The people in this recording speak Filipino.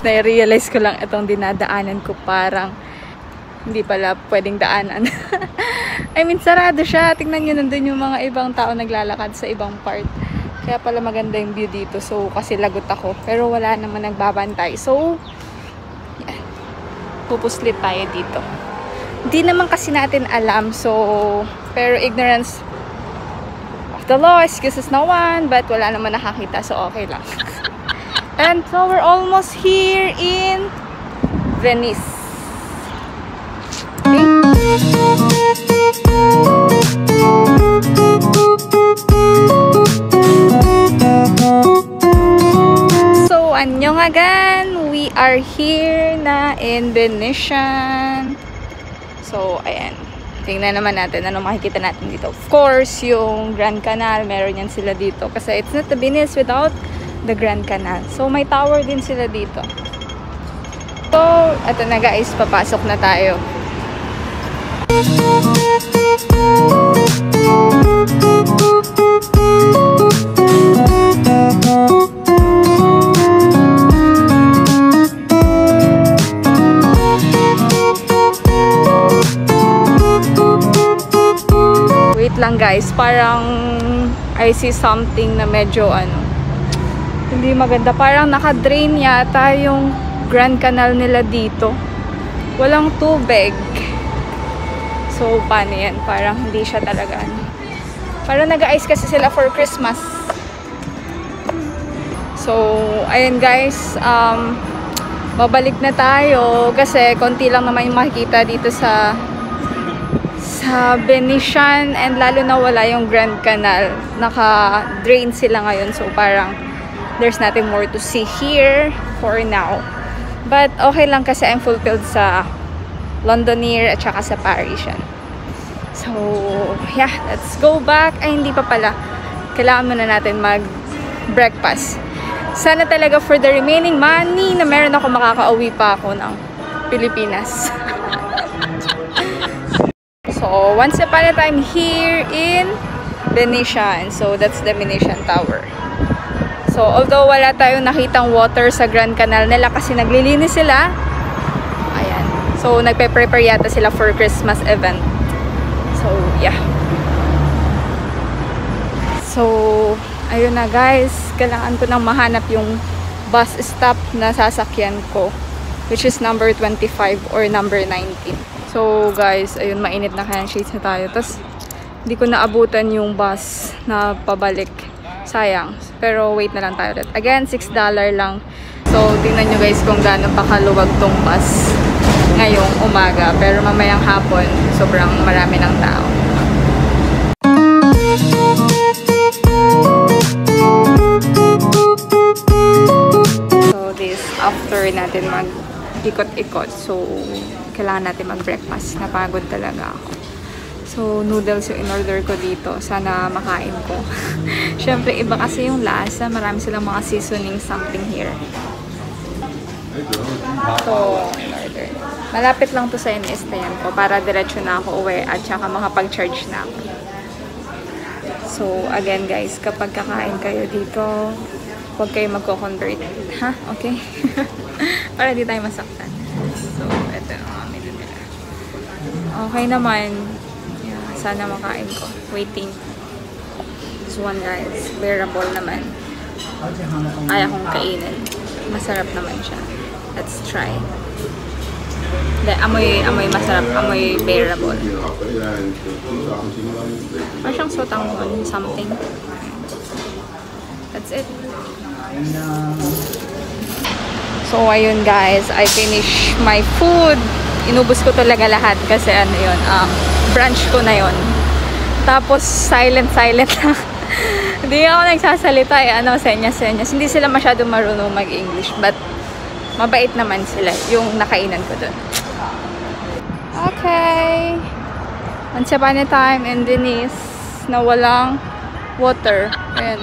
Tapos na-realize ko lang itong dinadaanan ko parang hindi pala pwedeng daanan. I mean, sarado siya. Tingnan nyo, nandun yung mga ibang tao naglalakad sa ibang part. Kaya pala maganda yung view dito. So, kasi lagot ako. Pero wala naman nagbabantay. So, yeah. Pupuslit tayo dito. Hindi naman kasi natin alam. So, pero ignorance of the law excuses no one. But wala naman nakakita. So, okay lang. And so, we're almost here in Venice. Okay? So, annyeong again. We are here na in Venetian. So, ayan. Tingnan naman natin ano makikita natin dito. Of course, yung Grand Canal, meron yan sila dito. Kasi it's not the Venice without the Grand Canal. So, may tower din sila dito. So, eto na guys, papasok na tayo. Wait lang guys, parang I see something na medyo hindi maganda. Parang naka-drain yata yung Grand Canal nila dito. Walang tubig. So, paano yan? Parang hindi siya talaga Parang nag-ice kasi sila for Christmas. So, ayun guys. Babalik na tayo. Kasi konti lang naman yung makikita dito sa Venetian. And lalo na wala yung Grand Canal. Naka-drain sila ngayon. So, parang there's nothing more to see here for now. But, okay lang kasi I'm fulfilled sa Londoner at saka sa Parisian. So, yeah, let's go back. Ay, hindi pa pala. Kailangan muna natin mag-breakfast. Sana talaga for the remaining money na meron ako, makaka-uwi pa ako ng Pilipinas. So, once upon a time here in Venetian. So, that's the Venetian Tower. So, although wala tayong nakitang water sa Grand Canal nila kasi naglilinis sila. Ayan. So, nagpe-prepare yata sila for Christmas event. So, yeah. So, ayun na guys. Kailangan ko nang mahanap yung bus stop na sasakyan ko. Which is number 25 or number 19. So, guys, ayun, mainit na kaya shades na tayo. Tapos, hindi ko naabutan yung bus na pabalik. Sayang. Pero, wait na lang tayo ulit. Again, $6 lang. So, tingnan nyo guys kung gaano pa kaluwag tong bus ngayong umaga. Pero mamayang hapon, sobrang marami ng tao. So, this after natin mag-ikot-ikot. So, kailangan natin mag-breakfast. Napagod talaga ako. So, noodles yung in-order ko dito. Sana makain ko. Siyempre, iba kasi yung lasa. Marami silang mga seasoning something here. So, in-order. Malapit lang to sa in-estayan ko para diretso na ako uwi at saka makapag-charge na ako. So, again guys, kapag kakain kayo dito, huwag kayo magko-convert. Ha? Okay? Para di tayo masaktan. So, eto na mga menu nila. Okay naman. Sana makain ko. Waiting. This one guys. Bearable naman. Kaya kong kainin. Masarap naman siya. Let's try. Amoy masarap. Amoy bearable. Parang siyang sotanghon. Something. That's it. So ayun guys. I finished my food. Inubos ko talaga lahat kasi yun. Brunch ko na yon. Tapos silent lang. Hindi ako nagsasalita senyas. Hindi sila masyado marunong mag-English but mabait naman sila yung nakainan ko dun. Okay. Once upon a time in Venice na walang water. Ayan.